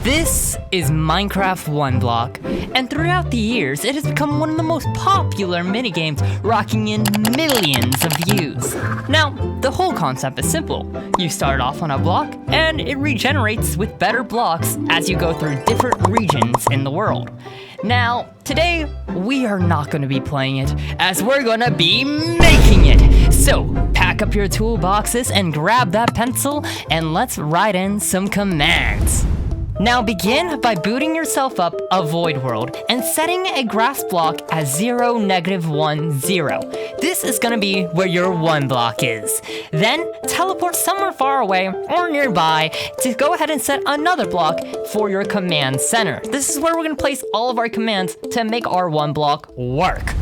This is Minecraft OneBlock, and throughout the years, it has become one of the most popular minigames, rocking in millions of views. Now, the whole concept is simple. You start off on a block, and it regenerates with better blocks as you go through different regions in the world. Now, today, we are not going to be playing it, as we're going to be making it. So, pack up your toolboxes and grab that pencil, and let's write in some commands. Now begin by booting yourself up a void world and setting a grass block as 0, -1, 0. This is going to be where your one block is. Then teleport somewhere far away or nearby to go ahead and set another block for your command center. This is where we're going to place all of our commands to make our one block work.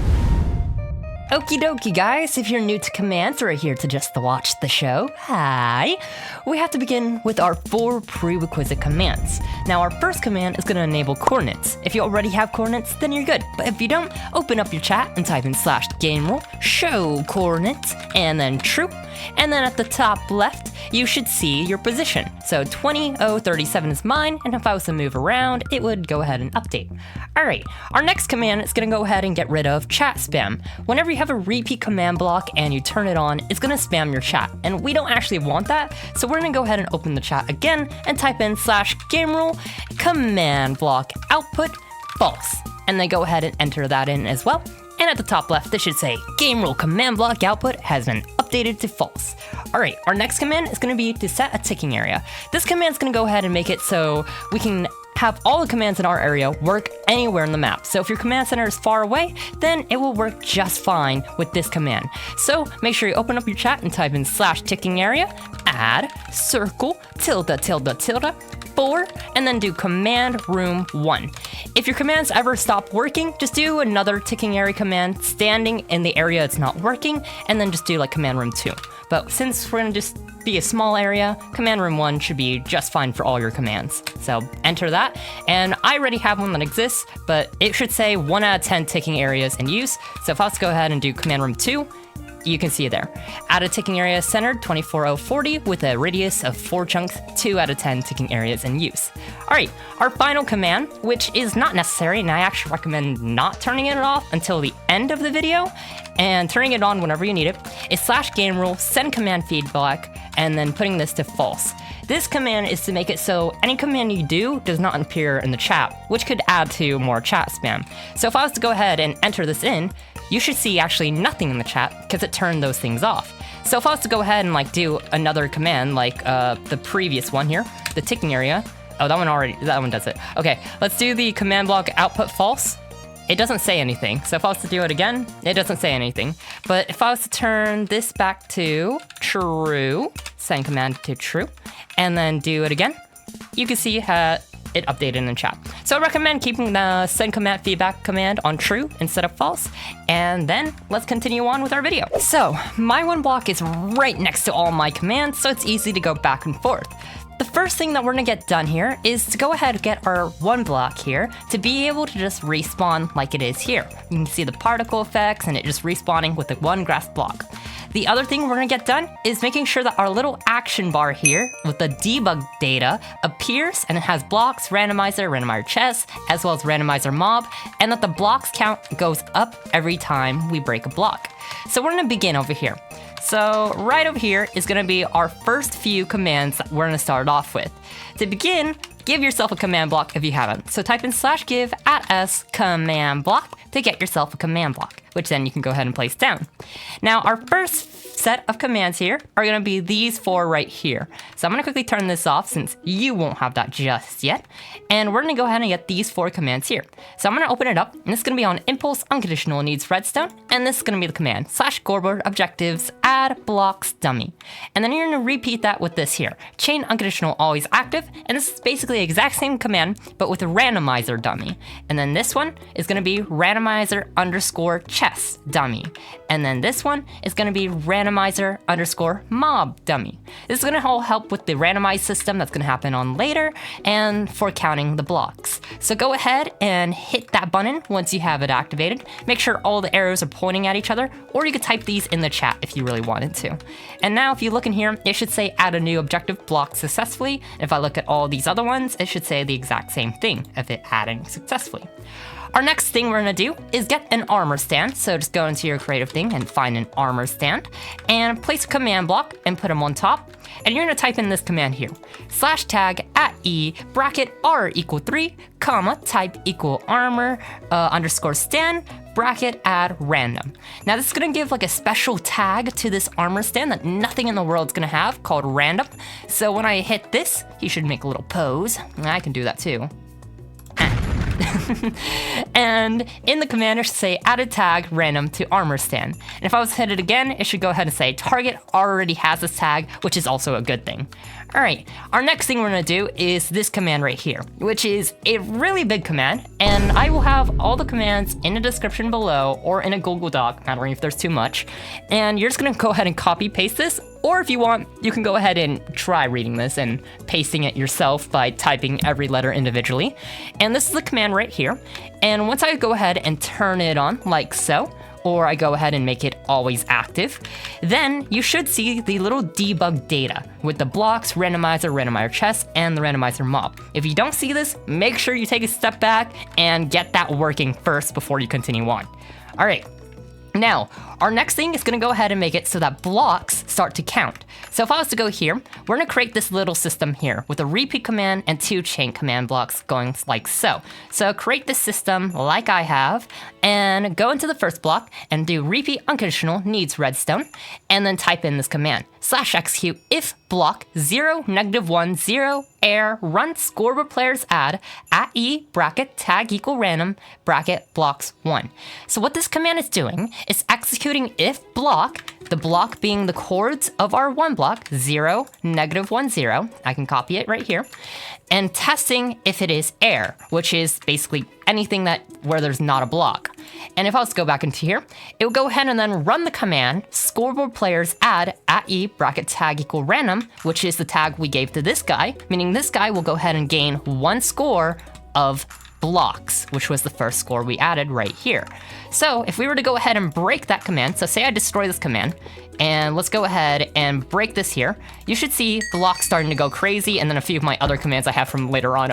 Okie dokie guys, if you're new to commands or are here to just watch the show, hi! We have to begin with our 4 prerequisite commands. Now our first command is going to enable coordinates. If you already have coordinates, then you're good. But if you don't, open up your chat and type in /game rule, show coordinates, and then true. And then at the top left, you should see your position. So 20:037 is mine, and if I was to move around, it would go ahead and update. Alright, our next command is going to go ahead and get rid of chat spam. Whenever you have a repeat command block and you turn it on, it's going to spam your chat, and we don't actually want that, so we're going to go ahead and open the chat again and type in /game rule, command block output false, and then go ahead and enter that in as well. And at the top left, this should say, game rule command block output has been updated to false. Alright, our next command is going to be to set a ticking area. This command is going to go ahead and make it so we can have all the commands in our area work anywhere in the map. So if your command center is far away, then it will work just fine with this command. So make sure you open up your chat and type in /ticking area, add, circle, tilde, 4, and then do command room 1. If your commands ever stop working, just do another ticking area command standing in the area it's not working, and then just do like command room 2. But since we're gonna just be a small area, command room 1 should be just fine for all your commands. So enter that, and I already have one that exists, but it should say 1 out of 10 ticking areas in use. So if I was to go ahead and do command room 2, you can see it there. Add a ticking area centered 24:040 with a radius of 4 chunks, 2 out of 10 ticking areas in use. Alright, our final command, which is not necessary, and I actually recommend not turning it off until the end of the video, and turning it on whenever you need it, is /game rule send command feedback, and then putting this to false. This command is to make it so any command you do does not appear in the chat, which could add to more chat spam. So if I was to go ahead and enter this in, you should see actually nothing in the chat because it turned those things off. So if I was to go ahead and like do another command like the previous one here, the ticking area. Oh, that one does it. Okay, let's do the command block output false. It doesn't say anything. So if I was to do it again, it doesn't say anything. But if I was to turn this back to true, send command to true, and then do it again, you can see it updated in the chat. So I recommend keeping the send command feedback command on true instead of false. And then let's continue on with our video. So my one block is right next to all my commands, so it's easy to go back and forth. The first thing that we're gonna get done here is to go ahead and get our one block here to be able to just respawn like it is here. You can see the particle effects and it just respawning with the one grass block. The other thing we're gonna get done is making sure that our little action bar here with the debug data appears, and it has blocks, randomizer chess, as well as randomizer mob, and that the blocks count goes up every time we break a block. So we're gonna begin over here. So right over here is gonna be our first few commands that we're gonna start off with. To begin, give yourself a command block if you haven't. So type in /give @s command block to get yourself a command block, which then you can go ahead and place down. Now our first set of commands here are gonna be these 4 right here. So I'm gonna quickly turn this off since you won't have that just yet. And we're gonna go ahead and get these 4 commands here. So I'm gonna open it up, and it's gonna be on impulse unconditional needs redstone, and this is gonna be the command /scoreboard objectives add blocks dummy. And then you're gonna repeat that with this here, chain unconditional always active, and this is basically the exact same command, but with a randomizer dummy. And then this one is gonna be randomizer _chess dummy. And then this one is gonna be randomizer _mob dummy. This is gonna all help with the randomized system that's gonna happen on later and for counting the blocks. So go ahead and hit that button once you have it activated. Make sure all the arrows are pointing at each other, or you could type these in the chat if you really wanted to. And now if you look in here, it should say add a new objective block successfully. If I look at all these other ones, it should say the exact same thing if it added successfully. Our next thing we're gonna do is get an armor stand. So just go into your creative thing and find an armor stand and place a command block and put them on top. And you're gonna type in this command here, /tag @e bracket r equal 3, comma, type equal armor underscore stand bracket add random. Now this is gonna give like a special tag to this armor stand that nothing in the world's gonna have, called random. So when I hit this, you should make a little pose. I can do that too. And in the command, it should say add a tag random to armor stand. And if I was to hit it again, it should go ahead and say target already has this tag, which is also a good thing. All right, our next thing we're gonna do is this command right here, which is a really big command. And I will have all the commands in the description below or in a Google Doc, not worrying if there's too much. And you're just gonna go ahead and copy paste this. Or if you want, you can go ahead and try reading this and pasting it yourself by typing every letter individually. And this is the command right here. And once I go ahead and turn it on like so, or I go ahead and make it always active, then you should see the little debug data with the blocks, randomizer, randomizer chest, and the randomizer mob. If you don't see this, make sure you take a step back and get that working first before you continue on. All right. Now, our next thing is gonna go ahead and make it so that blocks start to count. So if I was to go here, we're gonna create this little system here with a repeat command and 2 chain command blocks going like so. So create this system like I have, and go into the first block and do repeat unconditional needs redstone, and then type in this command, /execute if block 0, -1, 0, air, run scoreboard players add, @e bracket tag equal random bracket blocks 1. So what this command is doing is executing if block, the block being the chords of our OneBlock, 0, -1, 0, I can copy it right here, and testing if it is air, which is basically anything that where there's not a block. And if I was to go back into here, it will go ahead and then run the command scoreboard players add @e bracket tag equal random, which is the tag we gave to this guy, meaning this guy will go ahead and gain 1 score of blocks, which was the first score we added right here. So if we were to go ahead and break that command, so say I destroy this command, and let's go ahead and break this here, you should see blocks starting to go crazy, and then a few of my other commands I have from later on,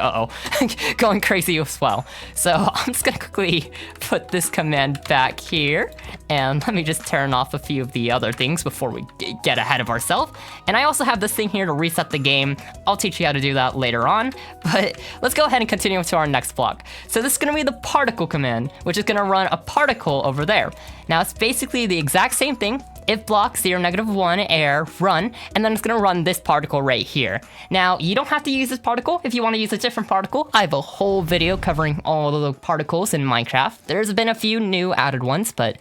going crazy as well. So I'm just gonna quickly put this command back here, and let me just turn off a few of the other things before we get ahead of ourselves. And I also have this thing here to reset the game. I'll teach you how to do that later on, but let's go ahead and continue to our next block. So this is gonna be the particle command, which is gonna run a particle over there. Now it's basically the exact same thing. If block 0, -1, air, run, and then it's gonna run this particle right here. Now, you don't have to use this particle. If you wanna use a different particle, I have a whole video covering all of the particles in Minecraft. There's been a few new added ones, but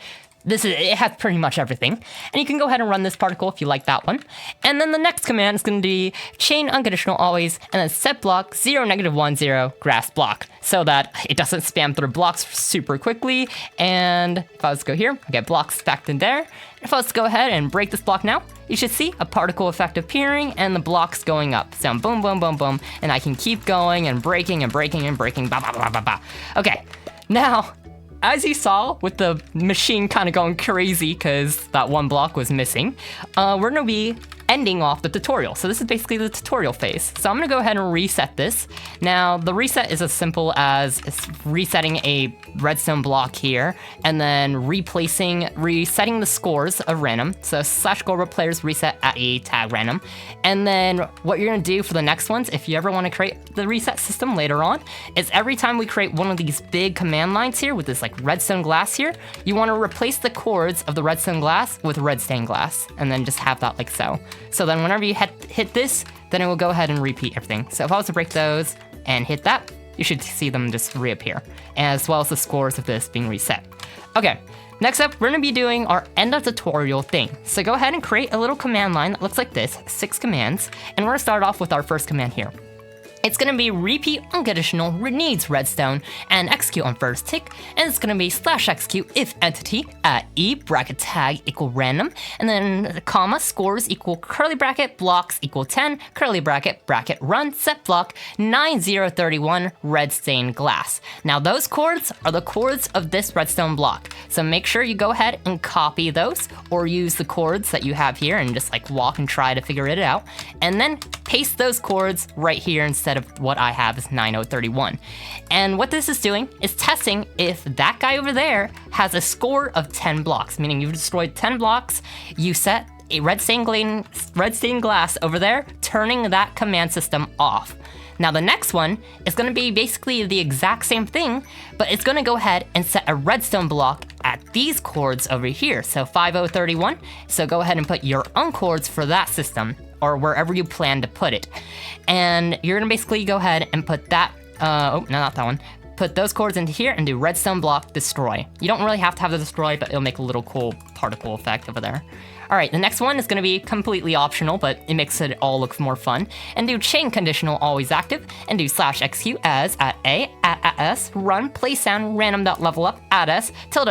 it has pretty much everything. And you can go ahead and run this particle if you like that one. And then the next command is going to be chain unconditional always, and then set block 0, -1, 0, grass block, so that it doesn't spam through blocks super quickly. And if I was to go here, I get blocks stacked in there. If I was to go ahead and break this block now, you should see a particle effect appearing and the blocks going up. So boom, boom, boom, boom, and I can keep going and breaking and breaking and breaking, bah, bah, bah, bah, bah. Okay, now, as you saw, with the machine kind of going crazy because that one block was missing, we're gonna be ending off the tutorial. So this is basically the tutorial phase. So I'm gonna go ahead and reset this. Now, the reset is as simple as resetting a redstone block here, and then resetting the scores of random. So /scoreboard players reset @e tag random. And then what you're gonna do for the next ones, if you ever wanna create the reset system later on, is every time we create one of these big command lines here with this like redstone glass here, you wanna replace the chords of the redstone glass with red stained glass, and then just have that like so. So then whenever you hit this, then it will go ahead and repeat everything. So if I was to break those and hit that, you should see them just reappear, as well as the scores of this being reset. Okay, next up, we're gonna be doing our end of tutorial thing. So go ahead and create a little command line that looks like this, 6 commands, and we're gonna start off with our first command here. It's going to be repeat unconditional needs redstone and execute on first tick, and it's going to be /execute if entity at e bracket tag equal random, and then comma scores equal curly bracket blocks equal 10 curly bracket bracket run set block 9031 red stained glass. Now those chords are the chords of this redstone block, so make sure you go ahead and copy those or use the chords that you have here and just like walk and try to figure it out, and then paste those chords right here instead of what I have is 9031. And what this is doing is testing if that guy over there has a score of 10 blocks, meaning you've destroyed 10 blocks, you set a red stained glass over there, turning that command system off. Now the next one is going to be basically the exact same thing, but it's going to go ahead and set a redstone block at these chords over here, so 5031. So go ahead and put your own chords for that system, or wherever you plan to put it. And you're gonna basically go ahead and put that, oh, no, not that one. Put those chords into here and do redstone block destroy. You don't really have to have the destroy, but it'll make a little cool particle effect over there. All right, the next one is gonna be completely optional, but it makes it all look more fun. And do chain conditional always active, and do /execute as at a at s run play sound random.levelup at s tilde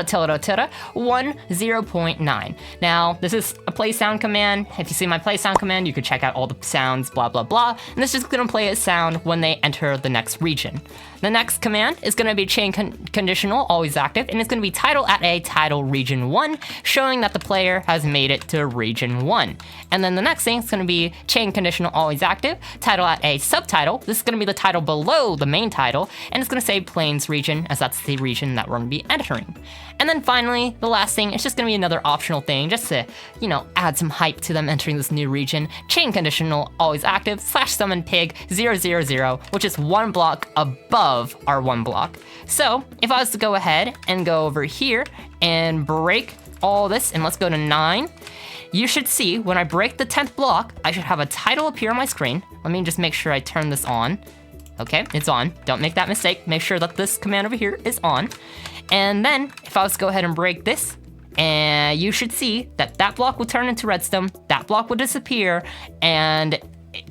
1 0.9. Now this is a play sound command. If you see my play sound command, you could check out all the sounds, blah blah blah. And this is gonna play a sound when they enter the next region. The next command is going to be chain conditional always active, and it's going to be title at a title region 1, showing that the player has made it to region 1. And then the next thing is going to be chain conditional always active, title at a subtitle. This is going to be the title below the main title, and it's going to say Plains region, as that's the region that we're going to be entering. And then finally, the last thing, it's just going to be another optional thing, just to, you know, add some hype to them entering this new region. Chain conditional always active /summon pig 000, which is one block above our one block. So if I was to go ahead and go over here and break all this, and let's go to 9, you should see when I break the 10th block, I should have a title appear on my screen. Let me just make sure I turn this on. Okay, it's on. Don't make that mistake. Make sure that this command over here is on. And then if I was to go ahead and break this, and you should see that that block will turn into redstone, that block will disappear, and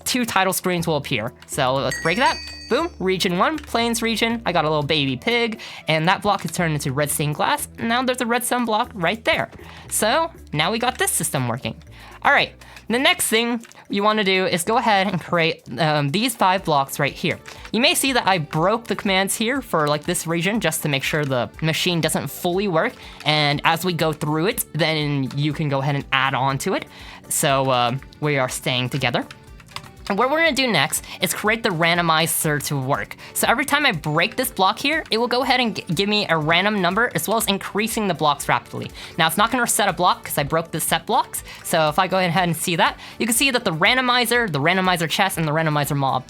2 title screens will appear. So let's break that. Boom, region 1, Plains region. I got a little baby pig, and that block is turned into red stained glass. Now there's a redstone block right there. So now we got this system working. All right, the next thing you want to do is go ahead and create these 5 blocks right here. You may see that I broke the commands here for like this region just to make sure the machine doesn't fully work. And as we go through it, then you can go ahead and add on to it. So we are staying together. And what we're gonna do next is create the randomizer to work. So every time I break this block here, it will go ahead and give me a random number as well as increasing the blocks rapidly. Now it's not gonna reset a block because I broke the set blocks. So if I go ahead and see that, you can see that the randomizer chest, and the randomizer mob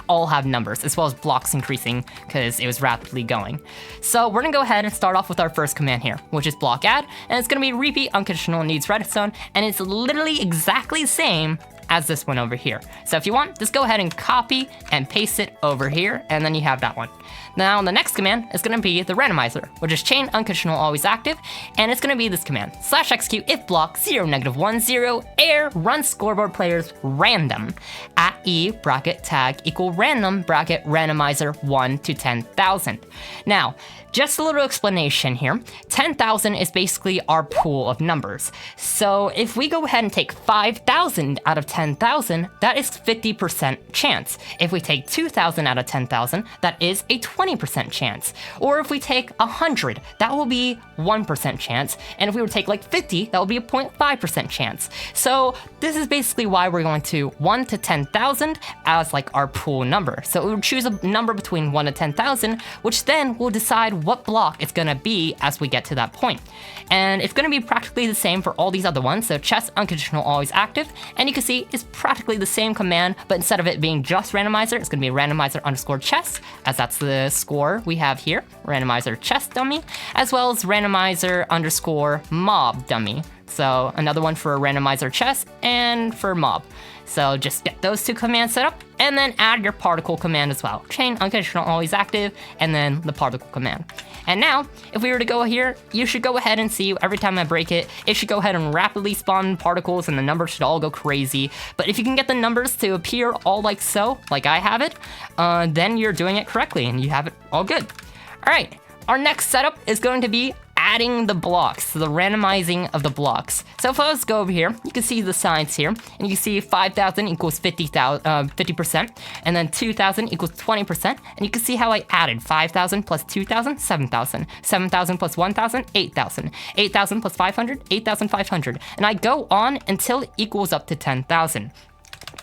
all have numbers as well as blocks increasing because it was rapidly going. So we're gonna go ahead and start off with our first command here, which is block add, and it's gonna be repeat unconditional needs redstone, and it's literally exactly the same as this one over here. So if you want, just go ahead and copy and paste it over here, and then you have that one. Now the next command is going to be the randomizer, which is chain unconditional always active, and it's going to be this command /execute if block 0 -1 0 air run scoreboard players random at e bracket tag equal random bracket randomizer 1 to 10,000. Now just a little explanation here. 10,000 is basically our pool of numbers. So if we go ahead and take 5,000 out of 10,000, that is 50% chance. If we take 2,000 out of 10,000, that is a 20% chance. Or if we take 100, that will be 1% chance. And if we were to take like 50, that will be a 0.5% chance. So this is basically why we're going to 1 to 10,000 as like our pool number. So we would choose a number between 1 to 10,000, which then will decide what block it's gonna be as we get to that point. And it's gonna be practically the same for all these other ones. So chest unconditional always active, and you can see it's practically the same command, but instead of it being just randomizer, it's gonna be randomizer underscore chest, as that's the score we have here, randomizer chest dummy, as well as randomizer underscore mob dummy. So another one for randomizer chest and for mob. So just get those two commands set up, and then add your particle command as well. Chain unconditional always active, and then the particle command. And now, if we were to go here, you should go ahead and see every time I break it, it should go ahead and rapidly spawn particles, and the numbers should all go crazy. But if you can get the numbers to appear all like so, like I have it, then you're doing it correctly, and you have it all good. All right, our next setup is going to be adding the blocks, the randomizing of the blocks. So if I was to go over here, you can see the signs here, and you can see 5,000 equals 50%, and then 2,000 equals 20%, and you can see how I added 5,000 plus 2,000, 7,000, 7,000 plus 1,000, 8,000, 8,000 plus 500, 8,500, and I go on until it equals up to 10,000.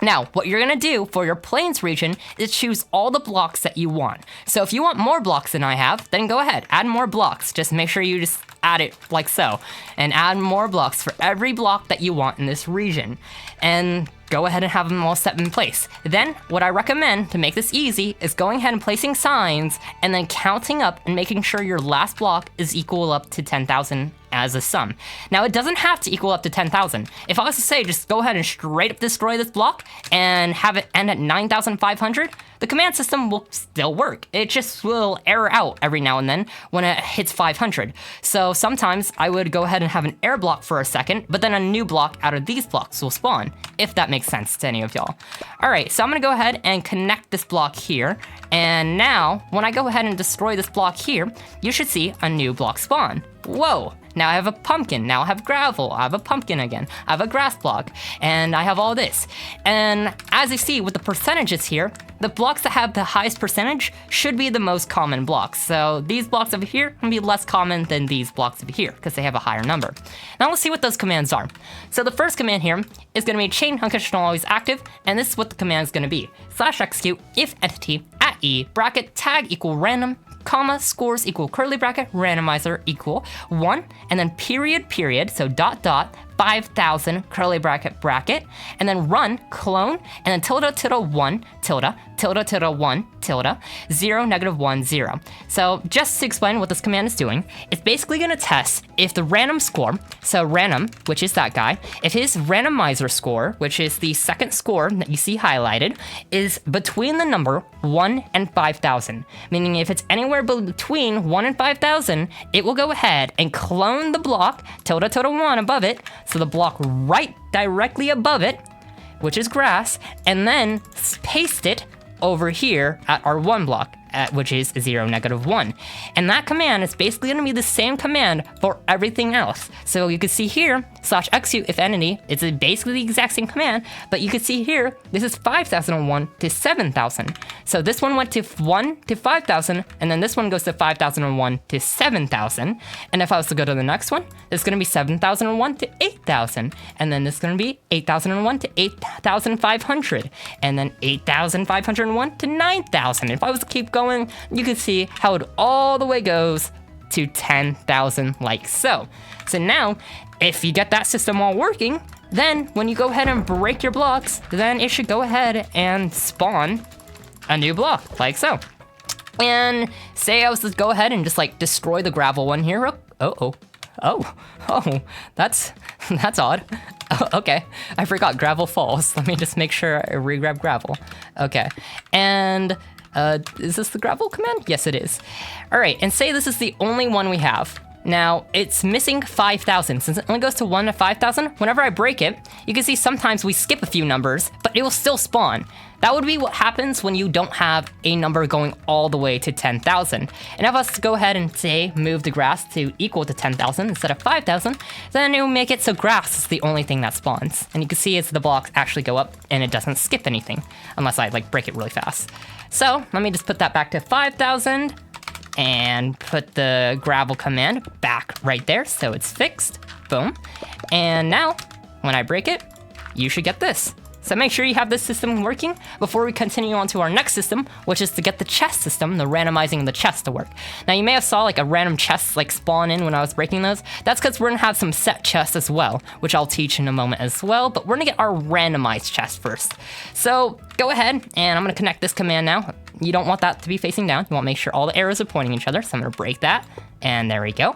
Now, what you're gonna do for your plains region is choose all the blocks that you want. So if you want more blocks than I have, then go ahead, add more blocks. Just make sure you just add it like so, and add more blocks for every block that you want in this region. And go ahead and have them all set in place. Then, what I recommend to make this easy is going ahead and placing signs, and then counting up and making sure your last block is equal up to 10,000 as a sum. Now, it doesn't have to equal up to 10,000. If I was to say, just go ahead and straight up destroy this block and have it end at 9,500, the command system will still work. It just will error out every now and then when it hits 500. So sometimes I would go ahead and have an error block for a second, but then a new block out of these blocks will spawn, if that makes sense to any of y'all. All right, so I'm gonna go ahead and connect this block here. And now, when I go ahead and destroy this block here, you should see a new block spawn. Whoa, now I have a pumpkin, now I have gravel, I have a pumpkin again, I have a grass block, and I have all this. And as you see with the percentages here, the blocks that have the highest percentage should be the most common blocks. So these blocks over here can be less common than these blocks over here because they have a higher number. Now let's see what those commands are. So the first command here is gonna be chain unconditional always active, and this is what the command is gonna be. /execute if entity at e bracket tag equal random, comma, scores equal curly bracket, randomizer equal 1, and then period, so dot, 5,000 curly bracket, and then run, clone, and then tilde, 1, tilde, 1, tilde, 0, -1, 0. So just to explain what this command is doing, it's basically gonna test if the random score, so random, which is that guy, if his randomizer score, which is the second score that you see highlighted, is between the number 1 and 5,000, meaning if it's anywhere between 1 and 5,000, it will go ahead and clone the block, tilde, 1 above it, so the block right directly above it, which is grass, and then paste it over here at our OneBlock, which is 0, -1. And that command is basically gonna be the same command for everything else. So you can see here, /execute if entity, it's basically the exact same command, but you can see here, this is 5,001 to 7,000. So this one went to 1 to 5,000, and then this one goes to 5,001 to 7,000. And if I was to go to the next one, it's gonna be 7,001 to 8,000. And then this is gonna be 8,001 to 8,500. And then 8,501 to 9,000. If I was to keep going, you can see how it all the way goes to 10,000 like so. So now, if you get that system all working, then when you go ahead and break your blocks, then it should go ahead and spawn a new block like so. And say I was to go ahead and just like destroy the gravel one here. Oh, that's odd. Oh, okay, I forgot gravel falls. Let me just make sure I re-grab gravel. Okay, and is this the gravel command? Yes, it is. All right, and say this is the only one we have. Now, it's missing 5,000. Since it only goes to 1 to 5,000, whenever I break it, you can see sometimes we skip a few numbers, but it will still spawn. That would be what happens when you don't have a number going all the way to 10,000. And if I was to go ahead and say, move the grass to equal to 10,000 instead of 5,000, then it will make it so grass is the only thing that spawns. And you can see as the blocks actually go up and it doesn't skip anything, unless I like break it really fast. So let me just put that back to 5,000 and put the gravel command back right there so it's fixed. Boom. And now, when I break it, you should get this. So make sure you have this system working before we continue on to our next system, which is to get the chest system, the randomizing the chest to work. Now you may have saw like a random chest like spawn in when I was breaking those. That's because we're gonna have some set chests as well, which I'll teach in a moment as well, but we're gonna get our randomized chest first. So go ahead and I'm gonna connect this command now. You don't want that to be facing down. You want to make sure all the arrows are pointing at each other. So I'm gonna break that And there we go.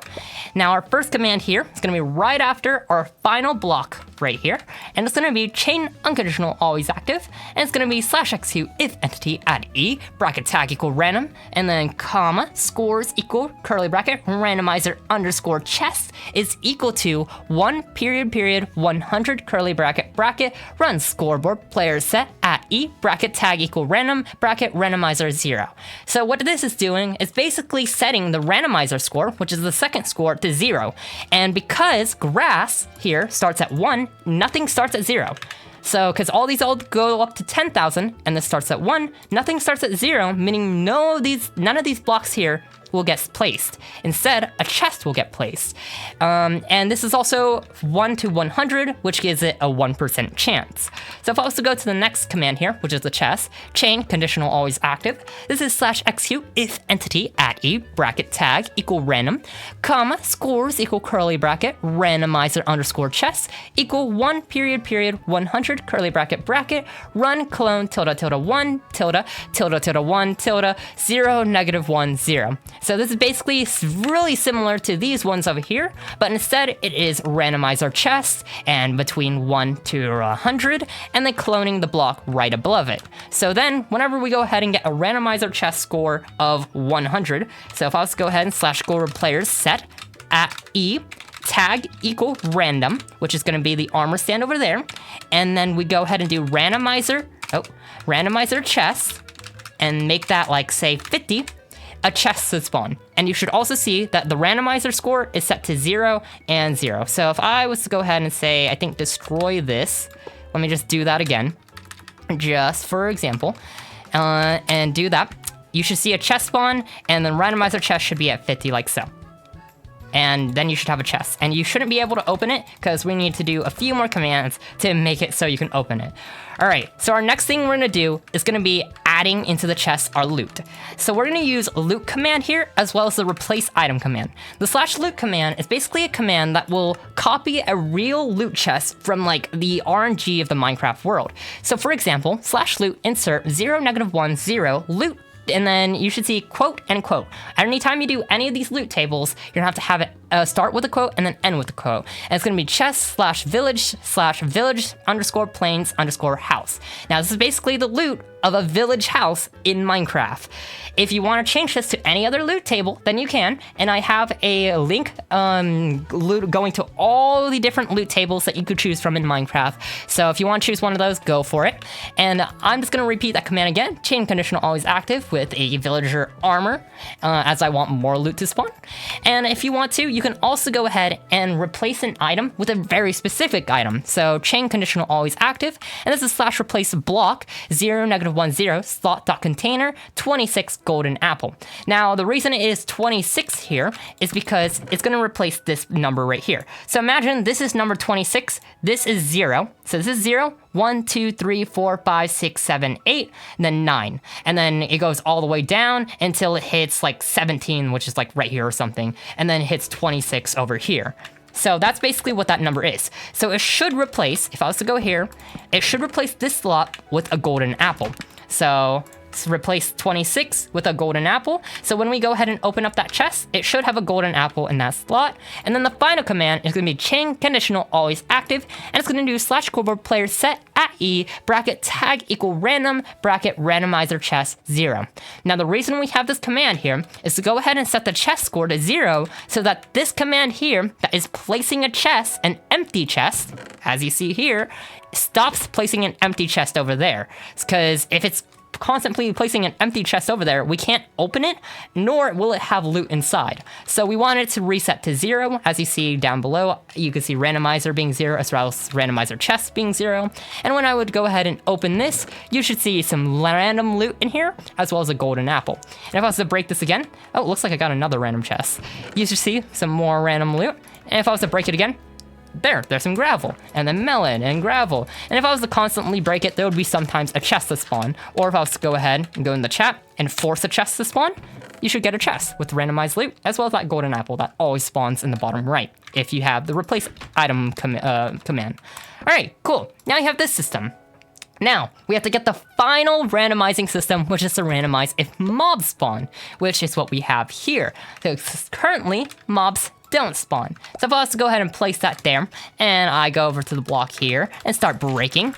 Now our first command here is going to be right after our final block right here. And it's going to be chain unconditional always active. And it's going to be /execute if entity at E, bracket tag equal random, and then comma, scores equal curly bracket, randomizer underscore chest is equal to 1 period period 100 curly bracket bracket run scoreboard player set at E, bracket tag equal random, bracket randomizer 0. So what this is doing is basically setting the randomizer score, which is the second score, to 0. And because grass here starts at 1, nothing starts at 0. So, because all these all go up to 10,000, and this starts at 1, nothing starts at 0, meaning none of these blocks here will get placed. Instead, a chest will get placed. And this is also 1 to 100, which gives it a 1% chance. So if I was to go to the next command here, which is the chest, chain conditional always active, this is /execute if entity at E, bracket tag equal random, comma, scores equal curly bracket, randomizer underscore chest equal 1 period period 100 curly bracket bracket, run clone tilde tilde 1 tilde tilde tilde 1 tilde 0 negative 1 0. So this is basically really similar to these ones over here, but instead it is randomizer chest and between 1 to 100, and then cloning the block right above it. So then whenever we go ahead and get a randomizer chest score of 100, so if I was to go ahead and /score players set at E, tag equal random, which is going to be the armor stand over there, and then we go ahead and do randomizer chest, and make that like say 50, a chest should spawn. And you should also see that the randomizer score is set to 0 and 0. So if I was to go ahead and say, I think destroy this, let me just do that again, just for example, and do that, you should see a chest spawn, and then randomizer chest should be at 50 like so. And then you should have a chest. And you shouldn't be able to open it because we need to do a few more commands to make it so you can open it. All right, so our next thing we're gonna do is gonna be adding into the chest our loot. So we're gonna use loot command here as well as the replace item command. The /loot command is basically a command that will copy a real loot chest from like the RNG of the Minecraft world. So for example, /loot insert 0 negative 1 0 loot, and then you should see quote and quote. Anytime you do any of these loot tables, you're gonna have to have it start with a quote and then end with a quote. And it's gonna be chest /village underscore plains underscore house. Now this is basically the loot of a village house in Minecraft. If you want to change this to any other loot table, then you can, and I have a link going to all the different loot tables that you could choose from in Minecraft. So if you want to choose one of those, go for it. And I'm just gonna repeat that command again, chain conditional always active with a villager armor, as I want more loot to spawn. And if you want to, you can also go ahead and replace an item with a very specific item. So chain conditional always active, and this is /replace block 0 negative 1 0 slot.container 26 golden apple. Now the reason it is 26 here is because it's going to replace this number right here. So imagine this is number 26, this is 0, so this is 0, 1, 2, 3, 4, 5, 6, 7, 8, and then 9. And then it goes all the way down until it hits like 17, which is like right here or something, and then it hits 26 over here. So that's basically what that number is. So it should replace, if I was to go here, it should replace this slot with a golden apple. So let's replace 26 with a golden apple. So when we go ahead and open up that chest, it should have a golden apple in that slot. And then the final command is going to be chain conditional always active, and it's going to do /scoreboard player set at E, bracket tag equal random, bracket randomizer chest 0. Now the reason we have this command here is to go ahead and set the chest score to 0 so that this command here that is placing a chest, an empty chest, as you see here, stops placing an empty chest over there. Because if it's constantly placing an empty chest over there, we can't open it, nor will it have loot inside. So we want it to reset to 0. As you see down below, you can see randomizer being 0 as well as randomizer chest being 0. And when I would go ahead and open this, you should see some random loot in here, as well as a golden apple. And if I was to break this again, oh, it looks like I got another random chest. You should see some more random loot. And if I was to break it again, there's some gravel, and then melon and gravel. And if I was to constantly break it, there would be sometimes a chest to spawn. Or if I was to go ahead and go in the chat and force a chest to spawn, you should get a chest with randomized loot, as well as that golden apple that always spawns in the bottom right if you have the replace item command. All right, cool. Now you have this system. Now, we have to get the final randomizing system, which is to randomize if mobs spawn, which is what we have here. Because currently, mobs don't spawn. So if I was to go ahead and place that there, and I go over to the block here and start breaking,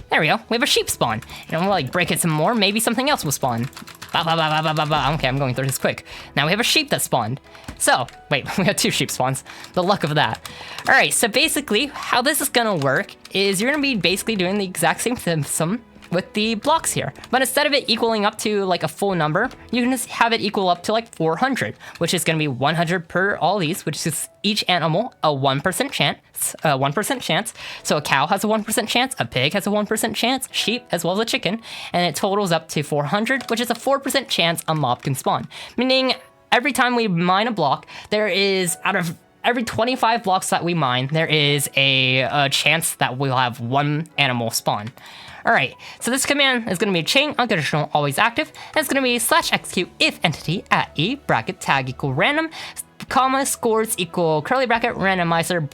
there we go, we have a sheep spawn. And we'll like break it some more, maybe something else will spawn. Okay, I'm going through this quick. Now we have a sheep that spawned. So, wait, we have 2 sheep spawns. The luck of that. All right, so basically how this is gonna work is you're gonna be basically doing the exact same system with the blocks here. But instead of it equaling up to like a full number, you can just have it equal up to like 400, which is gonna be 100 per all these, which is each animal a 1% chance, 1% chance. So a cow has a 1% chance, a pig has a 1% chance, sheep as well as a chicken, and it totals up to 400, which is a 4% chance a mob can spawn. Meaning every time we mine a block, there is, out of every 25 blocks that we mine, there is a chance that we'll have 1 animal spawn. All right, so this command is going to be chain unconditional always active, and it's going to be /execute if entity at e bracket tag equal random, comma scores equal curly bracket randomizer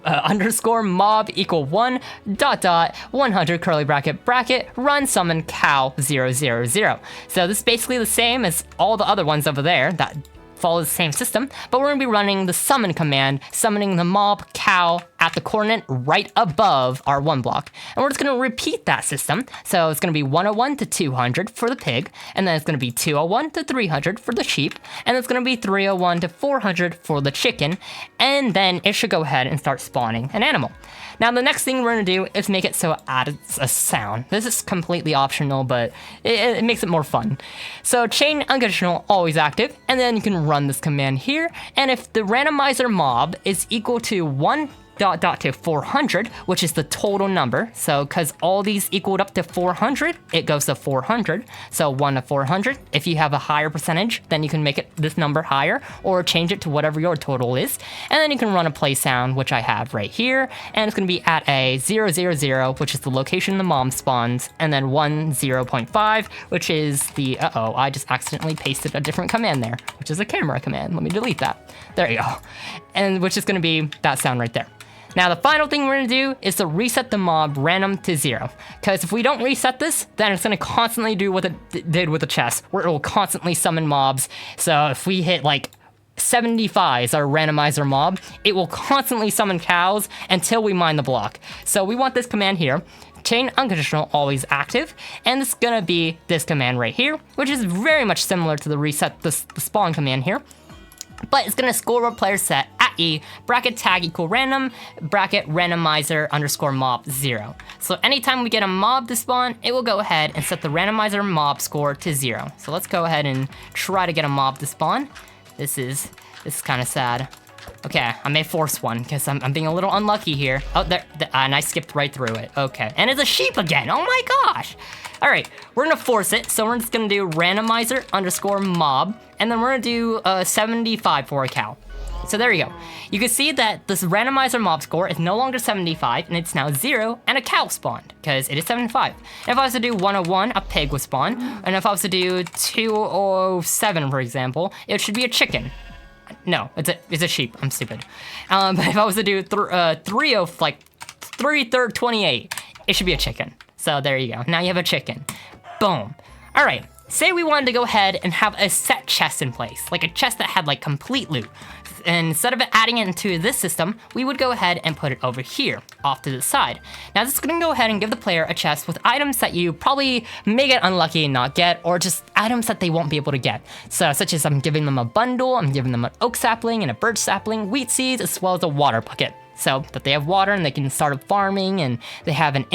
underscore mob equal 1 dot dot 100 curly bracket run summon cow 000. So this is basically the same as all the other ones over there that follow the same system, but we're going to be running the summon command, summoning the mob cow at the coordinate right above our OneBlock. And we're just going to repeat that system. So it's going to be 101 to 200 for the pig, and then it's going to be 201 to 300 for the sheep, and it's going to be 301 to 400 for the chicken, and then it should go ahead and start spawning an animal. Now the next thing we're going to do is make it so it adds a sound. This is completely optional, but it makes it more fun. So chain unconditional always active, and then you can run this command here, and if the randomizer mob is equal to 1 dot dot to 400, which is the total number. So because all these equaled up to 400, it goes to 400. So 1 to 400. If you have a higher percentage, then you can make it this number higher or change it to whatever your total is. And then you can run a play sound, which I have right here. And it's going to be at a 000, which is the location the mom spawns. And then 10.5, which is the, I just accidentally pasted a different command there, which is a camera command. Let me delete that. There you go. And which is going to be that sound right there. Now the final thing we're going to do is to reset the mob random to 0. Because if we don't reset this, then it's going to constantly do what it did with the chest, where it will constantly summon mobs. So if we hit like 75 as our randomizer mob, it will constantly summon cows until we mine the block. So we want this command here, chain unconditional always active, and it's going to be this command right here, which is very much similar to the reset the spawn command here. But it's going to score a player set at e bracket tag equal random bracket randomizer underscore mob 0. So anytime we get a mob to spawn, it will go ahead and set the randomizer mob score to 0. So let's go ahead and try to get a mob to spawn. This is kind of sad. Okay, I may force one because I'm being a little unlucky here. Oh, there, and I skipped right through it. Okay, and it's a sheep again. Oh my gosh. All right, we're gonna force it. So we're just gonna do randomizer underscore mob, and then we're gonna do 75 for a cow. So there you go. You can see that this randomizer mob score is no longer 75, and it's now 0, and a cow spawned, because it is 75. And if I was to do 101, a pig would spawn, and if I was to do 207, for example, it should be a chicken. No, it's a sheep. I'm stupid. But if I was to do 28, it should be a chicken. So there you go. Now you have a chicken. Boom. All right. Say we wanted to go ahead and have a set chest in place, like a chest that had like complete loot. And instead of adding it into this system, we would go ahead and put it over here, off to the side. Now this is gonna go ahead and give the player a chest with items that you probably may get unlucky and not get, or just items that they won't be able to get. So such as I'm giving them a bundle, I'm giving them an oak sapling and a birch sapling, wheat seeds, as well as a water bucket. So that they have water and they can start farming, and they have an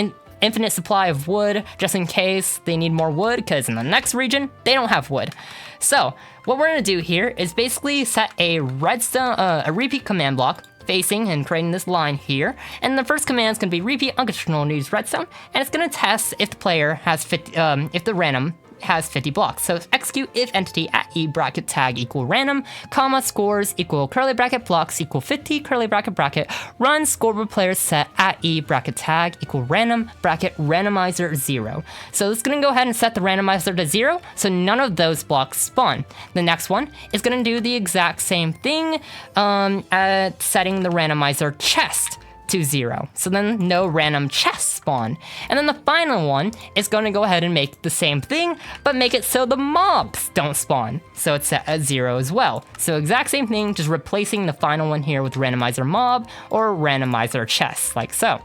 infinite supply of wood, just in case they need more wood, because in the next region, they don't have wood. So what we're gonna do here is basically set a redstone, a repeat command block facing and creating this line here. And the first command is gonna be repeat unconditional use redstone, and it's gonna test if the player has 50, if the random has 50 blocks. So execute if entity at e bracket tag equal random, comma scores equal curly bracket blocks equal 50 curly bracket run scoreboard player set at e bracket tag equal random bracket randomizer 0. So it's gonna go ahead and set the randomizer to 0, so none of those blocks spawn. The next one is gonna do the exact same thing at setting the randomizer chest to 0. So then no random chests spawn. And then the final one is going to go ahead and make the same thing, but make it so the mobs don't spawn. So it's set at 0 as well. So exact same thing, just replacing the final one here with randomizer mob or randomizer chest, like so.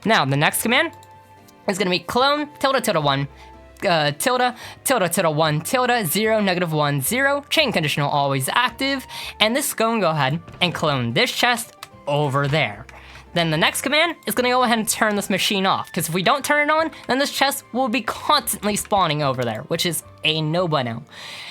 Now the next command is going to be clone tilde tilde 1 tilde tilde tilde 1 tilde 0 -1 0 chain conditional always active, and this is going to go ahead and clone this chest over there. Then the next command is going to go ahead and turn this machine off, because if we don't turn it on, then this chest will be constantly spawning over there, which is a no-bueno.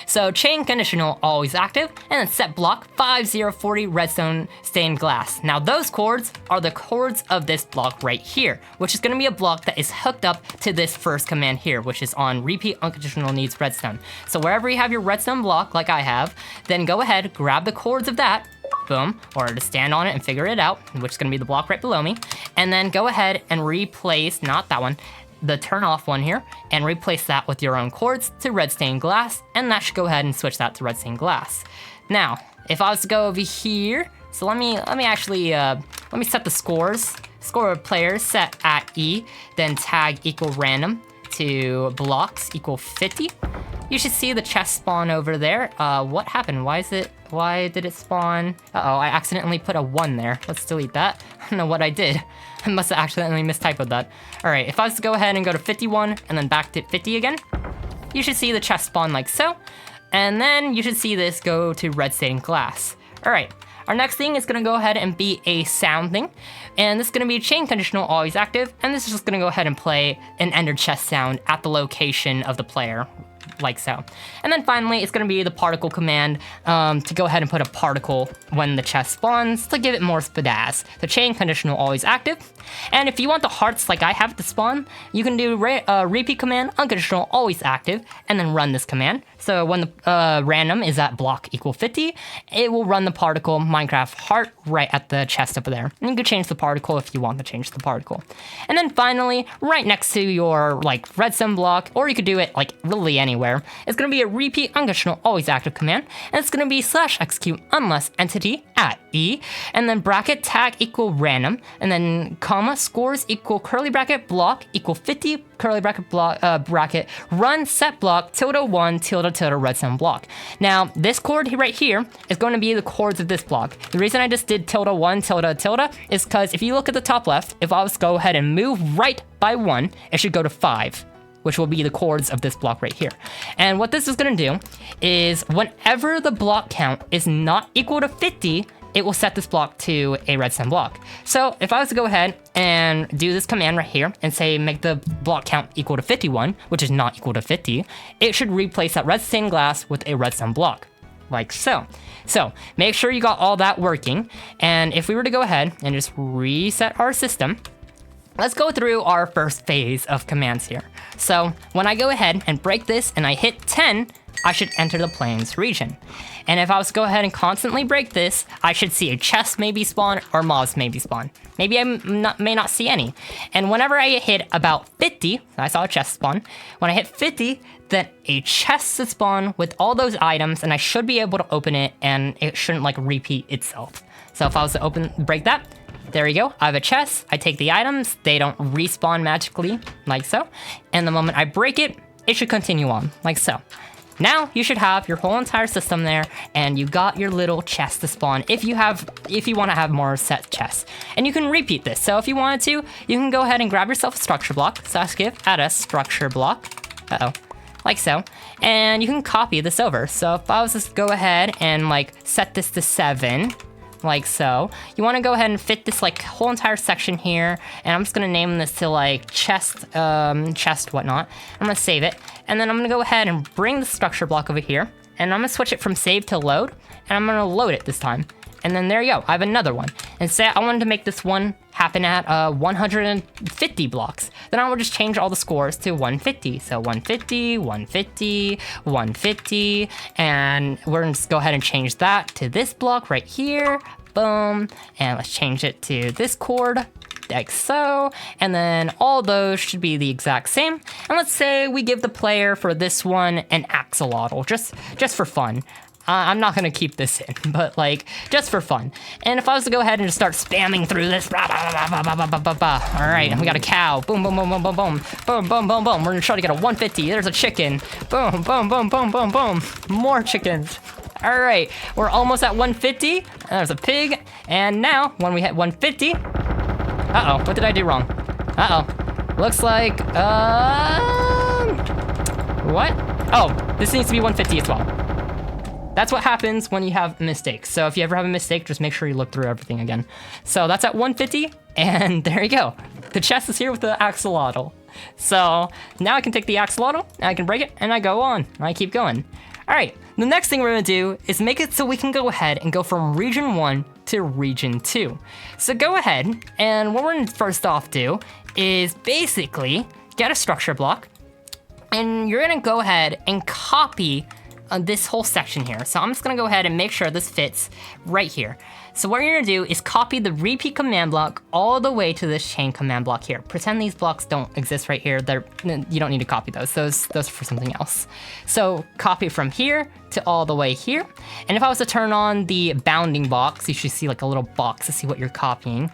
So chain conditional always active, and then set block 5040 redstone stained glass. Now those cords are the cords of this block right here, which is going to be a block that is hooked up to this first command here, which is on repeat unconditional needs redstone. So wherever you have your redstone block, like I have, then go ahead, grab the cords of that, boom, or to stand on it and figure it out, which is going to be the block right below me, and then go ahead and replace, not that one, the turn off one here, and replace that with your own cords to red stained glass, and that should go ahead and switch that to red stained glass. Now, if I was to go over here, so let me actually, let me set the scores. Score of players set at E, then tag equal random to blocks equal 50. You should see the chest spawn over there. What happened? Why did it spawn? Uh-oh, I accidentally put a 1 there. Let's delete that. I don't know what I did. I must have accidentally mistyped that. All right, if I was to go ahead and go to 51 and then back to 50 again, you should see the chest spawn like so. And then you should see this go to red stained glass. All right, our next thing is gonna go ahead and be a sound thing. And this is gonna be chain conditional always active. And this is just gonna go ahead and play an ender chest sound at the location of the player, like so. And then finally, it's gonna be the particle command to go ahead and put a particle when the chest spawns to give it more spazz. The chain conditional always active. And if you want the hearts like I have to spawn, you can do repeat command unconditional always active and then run this command. So when the random is at block equal 50, it will run the particle Minecraft heart right at the chest over there. And you can change the particle if you want to change the particle. And then finally, right next to your like redstone block, or you could do it like really anywhere, it's gonna be a repeat unconditional always active command, and it's gonna be /execute unless entity at E, and then bracket tag equal random, and then comma scores equal curly bracket block equal 50 curly bracket block bracket run set block tilde 1 tilde tilde redstone block. Now this chord right here is going to be the chords of this block. The reason I just did tilde 1 tilde tilde is because if you look at the top left, if I was to go ahead and move right by 1, it should go to 5. Which will be the chords of this block right here. And what this is gonna do is whenever the block count is not equal to 50, it will set this block to a redstone block. So if I was to go ahead and do this command right here and say make the block count equal to 51, which is not equal to 50, it should replace that redstone glass with a redstone block, like so. So make sure you got all that working. And if we were to go ahead and just reset our system, let's go through our first phase of commands here. So when I go ahead and break this and I hit 10, I should enter the plains region. And if I was to go ahead and constantly break this, I should see a chest maybe spawn or mobs maybe spawn. Maybe I may not see any. And whenever I hit about 50, I saw a chest spawn. When I hit 50, then a chest should spawn with all those items, and I should be able to open it and it shouldn't like repeat itself. So if I was to break that, there you go, I have a chest, I take the items, they don't respawn magically, like so. And the moment I break it, it should continue on, like so. Now you should have your whole entire system there, and you got your little chest to spawn if you want to have more set chests. And you can repeat this, so if you wanted to, you can go ahead and grab yourself a structure block, /give add a structure block, like so, and you can copy this over. So if I was to go ahead and like set this to 7, like so. You want to go ahead and fit this like whole entire section here, and I'm just gonna name this to like chest whatnot. I'm gonna save it, and then I'm gonna go ahead and bring the structure block over here, and I'm gonna switch it from save to load, and I'm gonna load it this time. And then there you go, I have another one. And say I wanted to make this one happen at 150 blocks. Then I will just change all the scores to 150. So 150, 150, 150, and we're gonna just go ahead and change that to this block right here. Boom, and let's change it to this chord, like so, and then all those should be the exact same. And let's say we give the player for this one an axolotl, just for fun. I'm not gonna keep this in, but like, just for fun. And if I was to go ahead and just start spamming through this, all right, we got a cow, boom, boom, boom, boom, boom, boom, boom, boom, boom, boom. We're gonna try to get a 150. There's a chicken, boom, boom, boom, boom, boom, boom. More chickens. All right, we're almost at 150. And there's a pig, and now when we hit 150, what did I do wrong? Looks like, what? Oh, this needs to be 150 as well. That's what happens when you have mistakes. So if you ever have a mistake, just make sure you look through everything again. So that's at 150, and there you go. The chest is here with the axolotl. So now I can take the axolotl, and I can break it, and I go on. I keep going. All right, the next thing we're gonna do is make it so we can go ahead and go from region 1 to region 2. So go ahead, and what we're gonna first off do is basically get a structure block, and you're gonna go ahead and copy this whole section here. So I'm just gonna go ahead and make sure this fits right here. So what you're gonna do is copy the repeat command block all the way to this chain command block here. Pretend these blocks don't exist right here. You don't need to copy those. Those are for something else. So copy from here to all the way here. And if I was to turn on the bounding box, you should see like a little box to see what you're copying.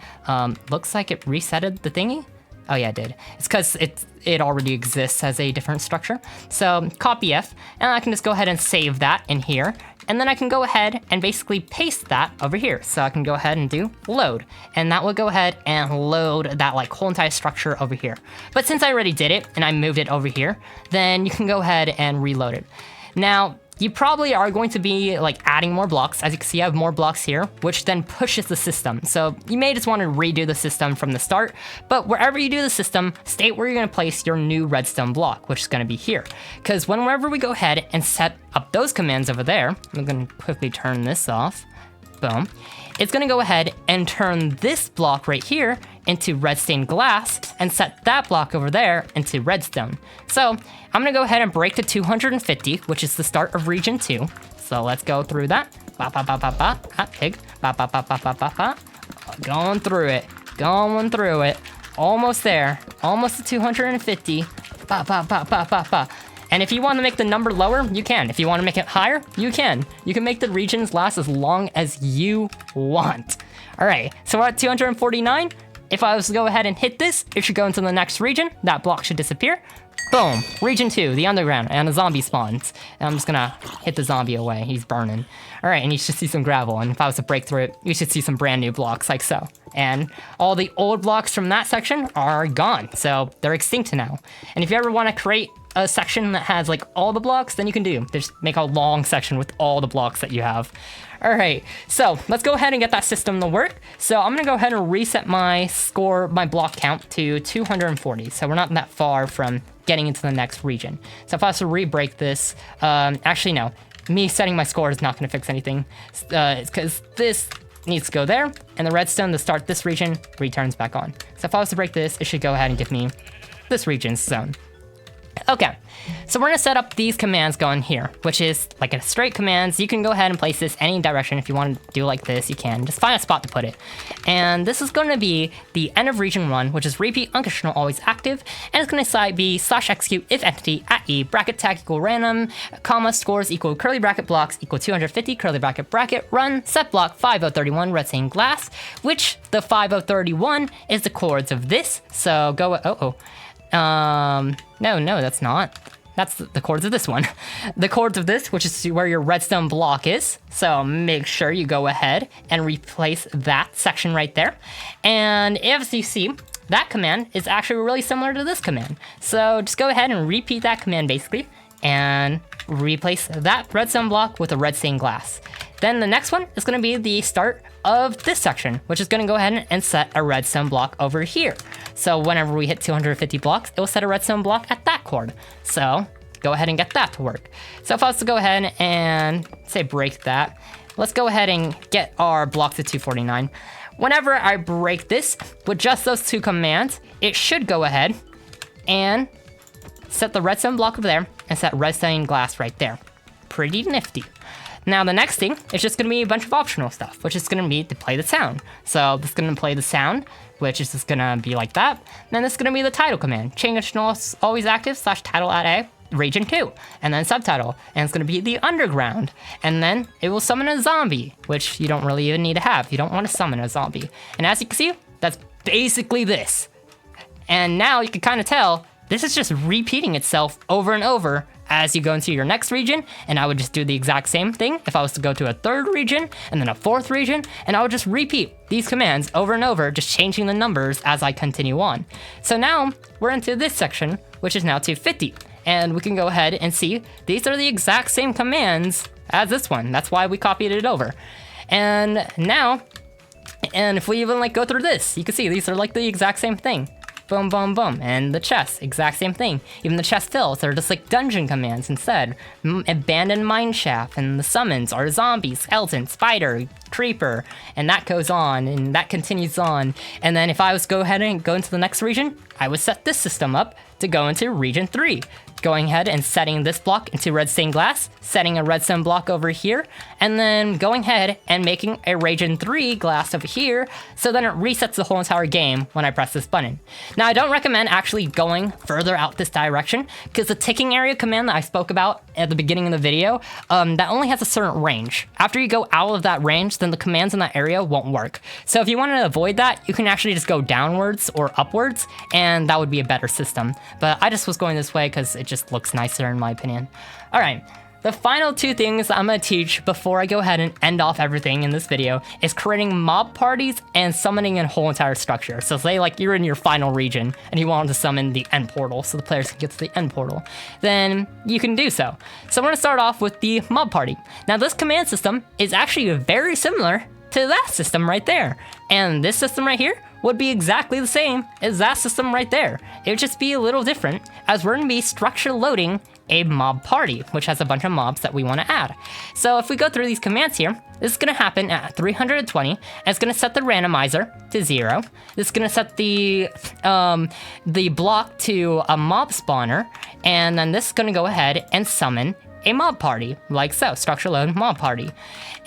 Looks like it resetted the thingy. Oh yeah, it did. It's because it already exists as a different structure. So copy F, and I can just go ahead and save that in here. And then I can go ahead and basically paste that over here. So I can go ahead and do load. And that will go ahead and load that like whole entire structure over here. But since I already did it and I moved it over here, then you can go ahead and reload it. Now, you probably are going to be like adding more blocks. As you can see, I have more blocks here, which then pushes the system. So you may just want to redo the system from the start, but wherever you do the system, state where you're going to place your new redstone block, which is going to be here. Because whenever we go ahead and set up those commands over there, I'm going to quickly turn this off. Boom. It's going to go ahead and turn this block right here into red stained glass and set that block over there into redstone. So I'm going to go ahead and break to 250, which is the start of region 2. So let's go through that. Pig. Going through it. Going through it. Almost there. Almost to 250. And if you want to make the number lower, you can. If you want to make it higher, you can. You can make the regions last as long as you want. All right, so we're at 249. If I was to go ahead and hit this, it should go into the next region. That block should disappear. Boom, region 2, the underground, and a zombie spawns. And I'm just gonna hit the zombie away, he's burning. All right, and you should see some gravel, and if I was to break through it, you should see some brand new blocks like so. And all the old blocks from that section are gone, so they're extinct now. And if you ever wanna create a section that has like all the blocks, then you can just make a long section with all the blocks that you have. All right, so let's go ahead and get that system to work. So I'm gonna go ahead and reset my score, my block count to 240. So we're not that far from getting into the next region. So if I was to re-break this, actually no, me setting my score is not gonna fix anything. It's because this needs to go there, and the redstone to start this region returns back on. So if I was to break this, it should go ahead and give me this region's zone. Okay, so we're gonna set up these commands going here, which is like a straight commands. You can go ahead and place this any direction. If you want to do like this, you can. Just find a spot to put it. And this is gonna be the end of region 1, which is repeat unconditional always active, and it's gonna be /execute if entity at e bracket tag equal random, comma scores equal curly bracket blocks equal 250 curly bracket run set block 5031 red stained glass, which the 5031 is the chords of this. So go no, that's not. That's the chords of this one. The chords of this, which is where your redstone block is. So make sure you go ahead and replace that section right there. And as you see, that command is actually really similar to this command. So just go ahead and repeat that command basically, and replace that redstone block with a red stained glass. Then the next one is going to be the start of this section, which is going to go ahead and set a redstone block over here. So whenever we hit 250 blocks, it will set a redstone block at that chord. So go ahead and get that to work. So if I was to go ahead and say break that, let's go ahead and get our block to 249. Whenever I break this with just those two commands, it should go ahead and set the redstone block over there and set redstone glass right there. Pretty nifty. Now the next thing is just gonna be a bunch of optional stuff, which is gonna be to play the sound. So this is gonna play the sound, which is just gonna be like that. Then this is gonna be the title command. Chain conditional always active /title at A. region 2, and then subtitle, and it's going to be the underground, and then it will summon a zombie, which you don't really even need to have. You don't want to summon a zombie. And as you can see, that's basically this. And now you can kind of tell this is just repeating itself over and over as you go into your next region, and I would just do the exact same thing if I was to go to a third region and then a fourth region, and I would just repeat these commands over and over, just changing the numbers as I continue on. So now we're into this section, which is now 250, and we can go ahead and see these are the exact same commands as this one. That's why we copied it over. And now, and if we even like go through this, you can see these are like the exact same thing. Boom, boom, boom. And the chest, exact same thing. Even the chest fills, they're just like dungeon commands instead. Abandoned mine shaft, and the summons are zombie, skeleton, spider, creeper, and that goes on, and that continues on. And then if I was to go ahead and go into the next region, I would set this system up to go into region 3. Going ahead and setting this block into red stained glass, setting a redstone block over here, and then going ahead and making a region 3 glass over here, so then it resets the whole entire game when I press this button. Now, I don't recommend actually going further out this direction, because the ticking area command that I spoke about at the beginning of the video, that only has a certain range. After you go out of that range, then the commands in that area won't work. So if you want to avoid that, you can actually just go downwards or upwards, and that would be a better system. But I just was going this way because it just looks nicer in my opinion. All right, the final 2 things that I'm gonna teach before I go ahead and end off everything in this video is creating mob parties and summoning a whole entire structure. So say like you're in your final region and you want to summon the end portal so the players can get to the end portal, then you can do so. So I'm gonna start off with the mob party. Now this command system is actually very similar to that system right there. And this system right here would be exactly the same as that system right there. It would just be a little different, as we're gonna be structure loading a mob party, which has a bunch of mobs that we wanna add. So if we go through these commands here, this is gonna happen at 320, and it's gonna set the randomizer to 0. This is gonna set the block to a mob spawner, and then this is gonna go ahead and summon a mob party, like so, structure load mob party.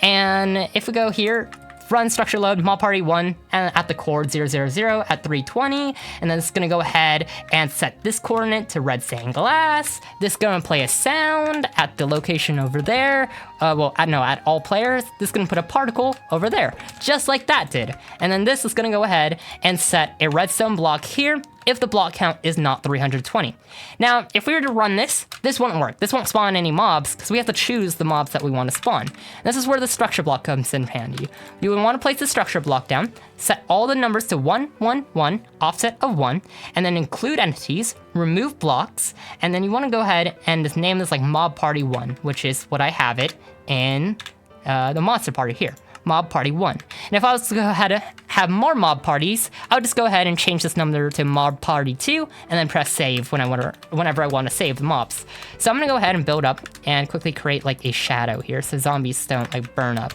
And if we go here, run structure load mob party 1 and at the coord 000 at 320, and then it's gonna go ahead and set this coordinate to red stained glass. This is gonna play a sound at the location over there. At all players. This is gonna put a particle over there, just like that did. And then this is gonna go ahead and set a redstone block here if the block count is not 320. Now, if we were to run this, this won't work. This won't spawn any mobs because we have to choose the mobs that we want to spawn. This is where the structure block comes in handy. You would want to place the structure block down, set all the numbers to 1, 1, 1, offset of 1, and then include entities, remove blocks, and then you want to go ahead and just name this like mob party 1, which is what I have it in the monster party here. Mob Party 1. And if I was to go ahead and have more mob parties, I would just go ahead and change this number to Mob Party 2, and then press save whenever I want to save the mobs. So I'm gonna go ahead and build up and quickly create like a shadow here so zombies don't like burn up.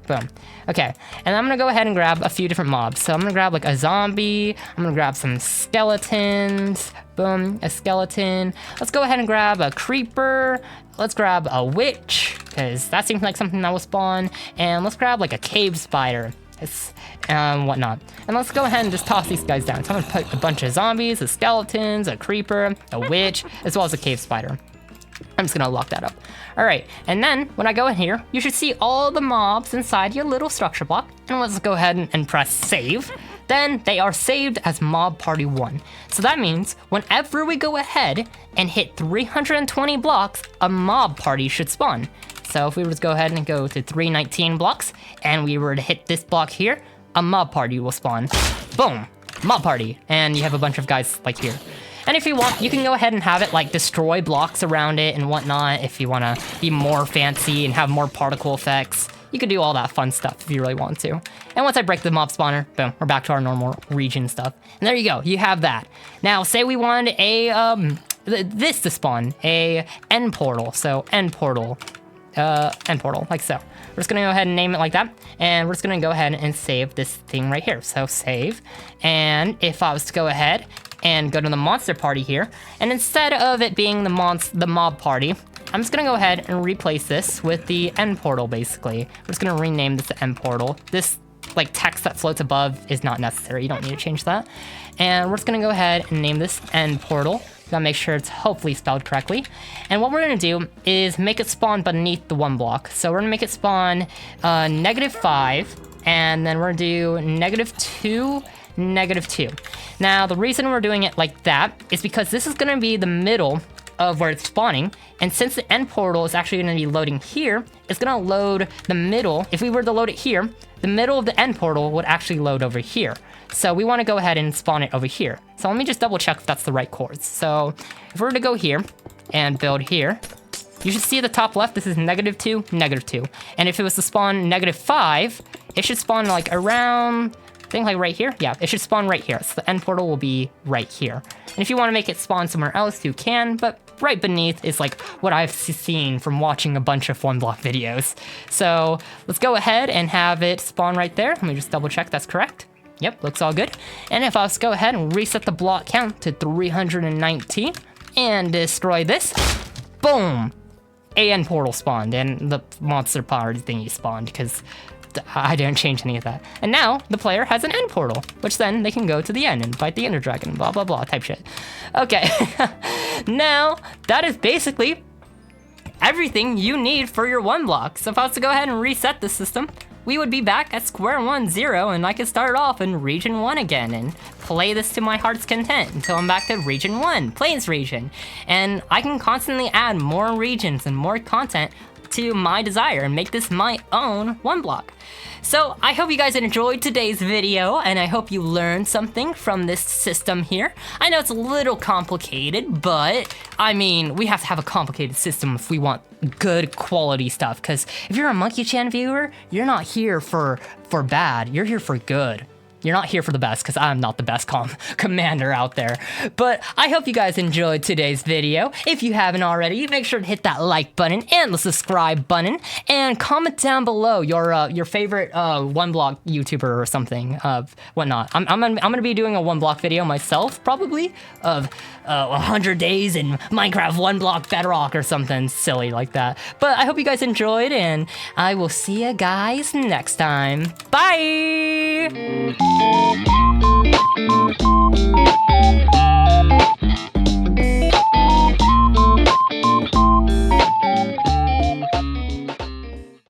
Boom. Okay, and I'm gonna go ahead and grab a few different mobs. So I'm gonna grab like a zombie, I'm gonna grab some skeletons, boom, a skeleton. Let's go ahead and grab a creeper. Let's grab a witch, because that seems like something that will spawn. And let's grab like a cave spider, and whatnot. And let's go ahead and just toss these guys down. So I'm gonna put a bunch of zombies, a skeletons, a creeper, a witch, as well as a cave spider. I'm just gonna lock that up. All right, and then when I go in here, you should see all the mobs inside your little structure block. And let's go ahead and press save. Then they are saved as Mob Party 1. So that means whenever we go ahead and hit 320 blocks, a mob party should spawn. So if we were to go ahead and go to 319 blocks, and we were to hit this block here, a mob party will spawn. Boom, mob party. And you have a bunch of guys like here. And if you want, you can go ahead and have it like destroy blocks around it and whatnot if you want to be more fancy and have more particle effects. You could do all that fun stuff if you really want to. And once I break the mob spawner, boom, we're back to our normal region stuff. And there you go, you have that. Now, say we wanted a, this to spawn, a end portal. So end portal, like so. We're just gonna go ahead and name it like that. And we're just gonna go ahead and save this thing right here. So save. And if I was to go ahead and go to the monster party here, and instead of it being the mob party, I'm just gonna go ahead and replace this with the end portal, basically. We're just gonna rename this the end portal. This like text that floats above is not necessary. You don't need to change that. And we're just gonna go ahead and name this end portal. Gotta make sure it's hopefully spelled correctly. And what we're gonna do is make it spawn beneath the OneBlock. So we're gonna make it spawn -5, and then we're gonna do -2, -2. Now, the reason we're doing it like that is because this is gonna be the middle of where it's spawning, and since the end portal is actually gonna be loading here, it's gonna load the middle. If we were to load it here, the middle of the end portal would actually load over here. So we wanna go ahead and spawn it over here. So let me just double check if that's the right chords. So if we were to go here and build here, you should see at the top left, this is -2, -2. And if it was to spawn -5, it should spawn like around, I think like right here. Yeah, it should spawn right here. So the end portal will be right here. And if you want to make it spawn somewhere else, you can, but right beneath is like what I've seen from watching a bunch of OneBlock videos. So let's go ahead and have it spawn right there. Let me just double check that's correct. Yep, looks all good. And if I was to go ahead and reset the block count to 319 and destroy this, boom, a end portal spawned and the monster powered thingy spawned because I didn't change any of that. And now the player has an end portal, which then they can go to the end and fight the Ender Dragon, blah, blah, blah type shit. Okay, now that is basically everything you need for your OneBlock. So if I was to go ahead and reset the system, we would be back at square 1, 0, and I could start off in region 1 again and play this to my heart's content until I'm back to region 1, Plains region. And I can constantly add more regions and more content to my desire and make this my own OneBlock. So I hope you guys enjoyed today's video, and I hope you learned something from this system here. I know it's a little complicated, but I mean, we have to have a complicated system if we want good quality stuff, because if you're a Monkey Chan viewer, you're not here for bad, you're here for good. You're not here for the best, because I'm not the best commander out there. But I hope you guys enjoyed today's video. If you haven't already, make sure to hit that like button and the subscribe button, and comment down below your favorite OneBlock YouTuber or something, whatnot. I'm gonna be doing a OneBlock video myself, probably, of 100 days in Minecraft OneBlock Bedrock or something silly like that. But I hope you guys enjoyed, and I will see you guys next time. Bye!